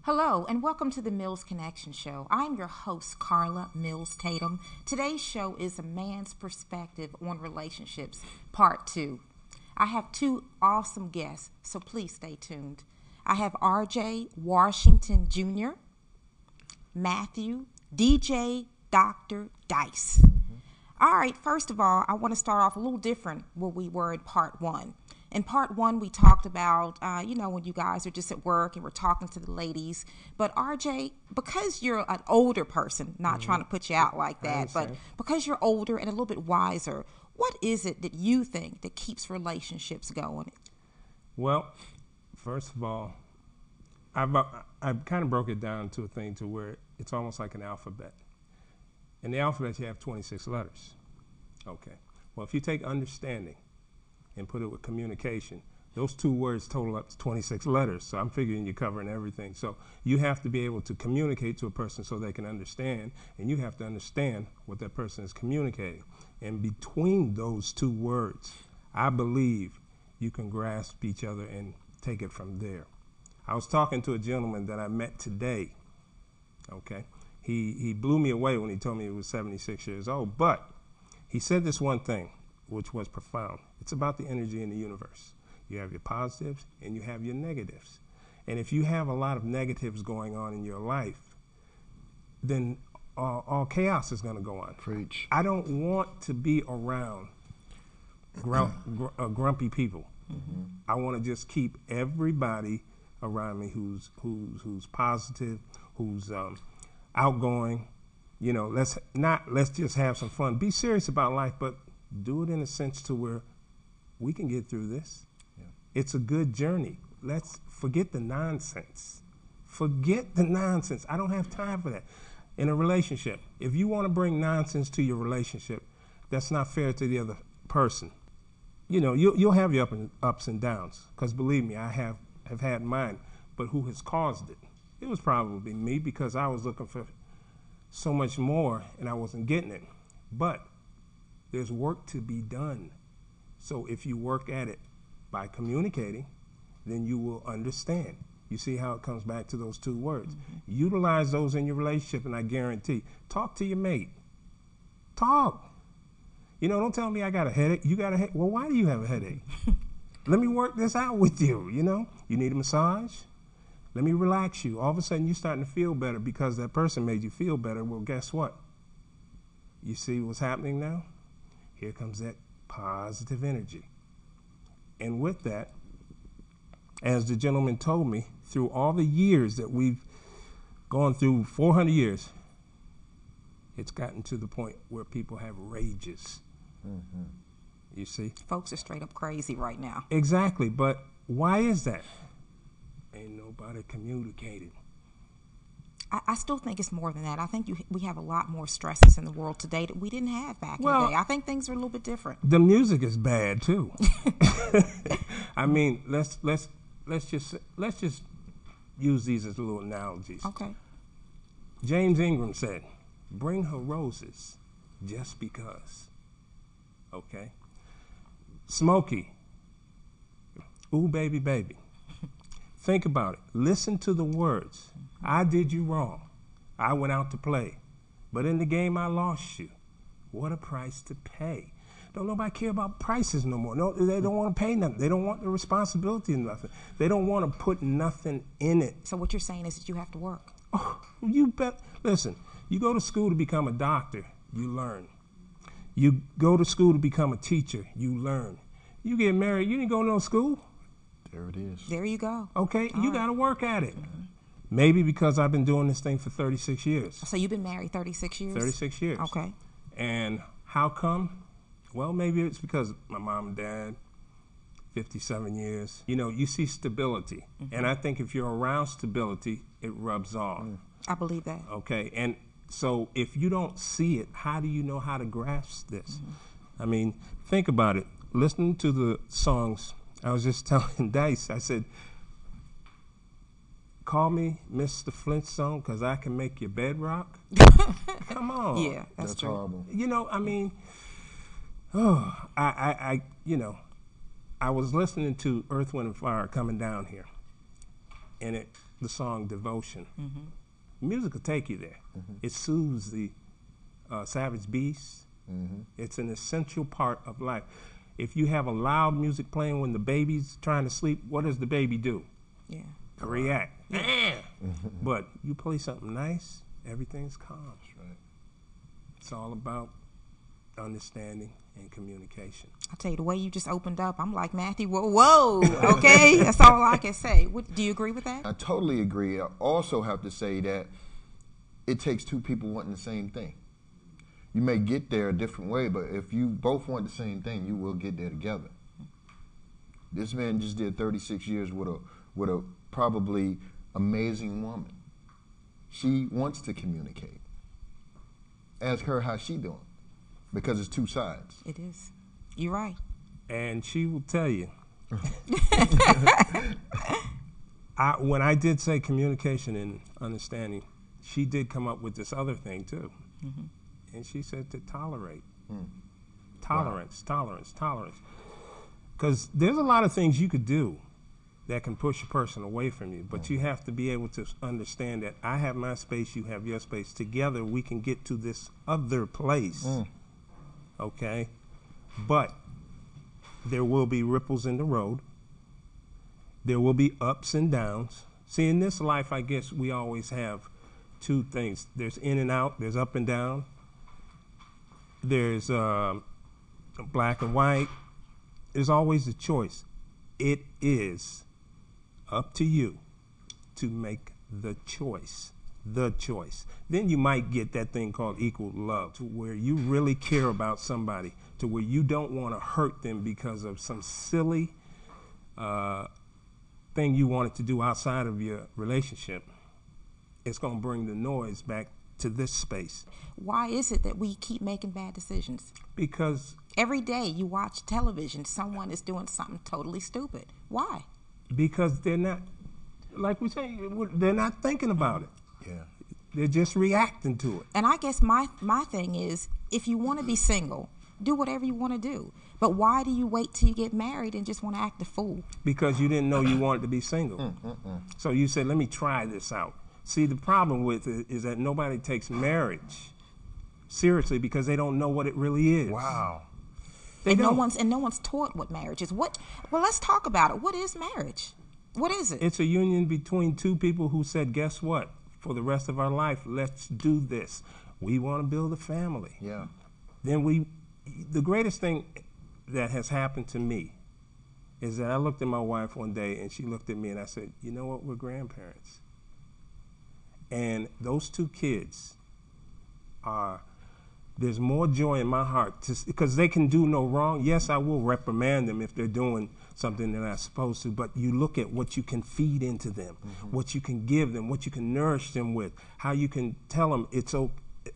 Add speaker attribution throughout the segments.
Speaker 1: Hello, and welcome to the Mills Connection Show. I'm your host, Carla Mills Tatum. Today's show is A Man's Perspective on Relationships, Part 2. I have two awesome guests, so please stay tuned. I have RJ Washington Jr., Matthew, DJ Dr. Dice. All right, first of all, I want to start off a little different where we were in Part 1. In Part 1, we talked about, when you guys are just at work and we're talking to the ladies. But RJ, because you're an older person, not trying to put you out like that, but because you're older and a little bit wiser, what is it that you think that keeps relationships going?
Speaker 2: Well, first of all, I've kind of broke it down to a thing to where it's almost like an alphabet. In the alphabet, you have 26 letters. Okay. Well, if you take understanding and put it with communication, those two words total up to 26 letters. So I'm figuring you're covering everything. So you have to be able to communicate to a person so they can understand, and you have to understand what that person is communicating. And between those two words, I believe you can grasp each other and take it from there. I was talking to a gentleman that I met today. Okay. He blew me away when he told me he was 76 years old, but he said this one thing, which was profound. It's about the energy in the universe. You have your positives and you have your negatives. And if you have a lot of negatives going on in your life, then all chaos is going to go on.
Speaker 3: Preach.
Speaker 2: I don't want to be around grumpy people. Mm-hmm. I want to just keep everybody around me who's positive, who's outgoing. You know, let's just have some fun. Be serious about life, but do it in a sense to where we can get through this. Yeah. It's a good journey. Let's forget the nonsense. Forget the nonsense. I don't have time for that. In a relationship, if you want to bring nonsense to your relationship, that's not fair to the other person. You know, you'll have your ups and downs, because believe me, I have had mine. But who has caused it? It was probably me, because I was looking for so much more and I wasn't getting it. But there's work to be done. So if you work at it by communicating, then you will understand. You see how it comes back to those two words. Mm-hmm. Utilize those in your relationship, and I guarantee, talk to your mate. Talk. You know, don't tell me I got a headache. You got a headache. Well, why do you have a headache? Let me work this out with you, you know. You need a massage? Let me relax you. All of a sudden, you're starting to feel better because that person made you feel better. Well, guess what? You see what's happening now? Here comes that positive energy. And with that, as the gentleman told me, through all the years that we've gone through, 400 years, it's gotten to the point where people have rages. Mm-hmm. You see?
Speaker 1: Folks are straight up crazy right now.
Speaker 2: Exactly. But why is that? Ain't nobody communicating.
Speaker 1: I still think it's more than that. I think we have a lot more stresses in the world today that we didn't have back in the day. I think things are a little bit different.
Speaker 2: The music is bad too. I mean, let's just use these as little analogies.
Speaker 1: Okay.
Speaker 2: James Ingram said, "Bring her roses, just because." Okay. Smokey, "Ooh, baby, baby." Think about it. Listen to the words. I did you wrong. I went out to play. But in the game, I lost you. What a price to pay. Don't nobody care about prices no more. No, they don't want to pay nothing. They don't want the responsibility of nothing. They don't want to put nothing in it.
Speaker 1: So what you're saying is that you have to work.
Speaker 2: Oh, you bet. Listen, you go to school to become a doctor, you learn. You go to school to become a teacher, you learn. You get married, you didn't go to no school.
Speaker 3: There it is.
Speaker 1: There you go.
Speaker 2: Okay, you got to work at it. Mm-hmm. Maybe because I've been doing this thing for 36 years.
Speaker 1: So you've been married 36 years?
Speaker 2: 36 years.
Speaker 1: Okay.
Speaker 2: And how come? Well, maybe it's because my mom and dad, 57 years. You know, you see stability. Mm-hmm. And I think if you're around stability, it rubs off. Mm.
Speaker 1: I believe that.
Speaker 2: Okay. And so if you don't see it, how do you know how to grasp this? Mm-hmm. I mean, think about it. Listening to the songs, I was just telling Dice, I said, call me Mr. Flintstone because I can make your bed rock. Come on.
Speaker 1: Yeah, that's true.
Speaker 3: Horrible.
Speaker 2: You know, I mean, I was listening to Earth, Wind, and Fire coming down here. And it the song Devotion. Music will take you there. It soothes the savage beast. It's an essential part of life. If you have a loud music playing when the baby's trying to sleep, what does the baby do?
Speaker 1: Yeah.
Speaker 2: React. But you play something nice, everything's calm.
Speaker 3: That's right.
Speaker 2: It's all about understanding and communication.
Speaker 1: I tell you, the way you just opened up, I'm like, Matthew, whoa, okay? That's all I can say. Do you agree with that?
Speaker 3: I totally agree. I also have to say that it takes two people wanting the same thing. You may get there a different way, but if you both want the same thing, you will get there together. This man just did 36 years with a probably amazing woman. She wants to communicate. Ask her how she doing, because it's two sides.
Speaker 1: It is. You're right.
Speaker 2: And she will tell you. When I did say communication and understanding, she did come up with this other thing too. And she said to tolerate. Tolerance, tolerance, tolerance. Because there's a lot of things you could do that can push a person away from you, but you have to be able to understand that I have my space, you have your space. Together we can get to this other place. Okay? But there will be ripples in the road. There will be ups and downs. See, in this life, I guess we always have two things. There's in and out, there's up and down. There's black and white. There's always a choice. It is up to you to make the choice. The choice. Then you might get that thing called equal love, to where you really care about somebody, to where you don't want to hurt them because of some silly thing you wanted to do outside of your relationship. It's going to bring the noise back to this space.
Speaker 1: Why is it that we keep making bad decisions?
Speaker 2: Because
Speaker 1: every day you watch television, someone is doing something totally stupid. Why?
Speaker 2: Because they're not, like we say, they're not thinking about it.
Speaker 3: Yeah.
Speaker 2: They're just reacting to it.
Speaker 1: And I guess my thing is, if you want to be single, do whatever you want to do. But why do you wait till you get married and just want to act a fool?
Speaker 2: Because you didn't know you wanted to be single. So you said, let me try this out. See, the problem with it is that nobody takes marriage seriously because they don't know what it really is.
Speaker 3: Wow.
Speaker 1: No one's taught what marriage is. Well, let's talk about it. What is marriage? What is it?
Speaker 2: It's a union between two people who said, guess what? For the rest of our life, let's do this. We want to build a family.
Speaker 3: Yeah.
Speaker 2: Then the greatest thing that has happened to me is that I looked at my wife one day and she looked at me and I said, you know what? We're grandparents. And those two kids there's more joy in my heart because they can do no wrong. Yes, I will reprimand them if they're doing something they're not supposed to, but you look at what you can feed into them, what you can give them, what you can nourish them with, how you can tell them it's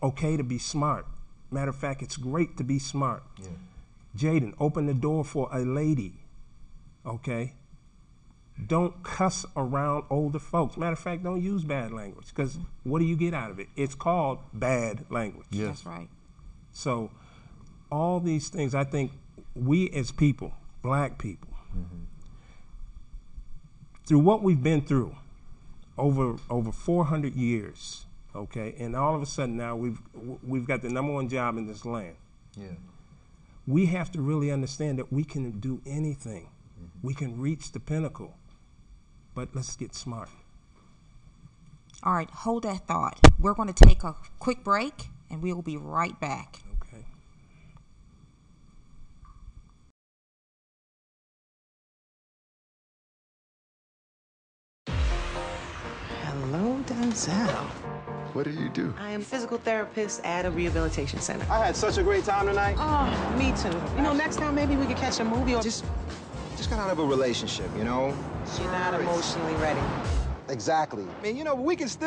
Speaker 2: okay to be smart. Matter of fact, it's great to be smart. Yeah. Jaden, open the door for a lady, okay? Don't cuss around older folks. Matter of fact, don't use bad language because what do you get out of it? It's called bad language.
Speaker 3: Yes.
Speaker 1: That's right.
Speaker 2: So all these things, I think we as people, black people, through what we've been through over 400 years, okay, and all of a sudden now we've got the #1 job in this land.
Speaker 3: Yeah.
Speaker 2: We have to really understand that we can do anything. We can reach the pinnacle. But let's get smart.
Speaker 1: All right, hold that thought. We're going to take a quick break, and we will be right back.
Speaker 2: Okay.
Speaker 4: Hello, Denzel.
Speaker 5: What do you do?
Speaker 4: I am a physical therapist at a rehabilitation center.
Speaker 6: I had such a great time tonight.
Speaker 4: Oh, me too. You know, next time maybe we could catch a movie or
Speaker 6: Just got out of a relationship, you know?
Speaker 4: you're not emotionally ready.
Speaker 6: Exactly. I mean, you know, we can still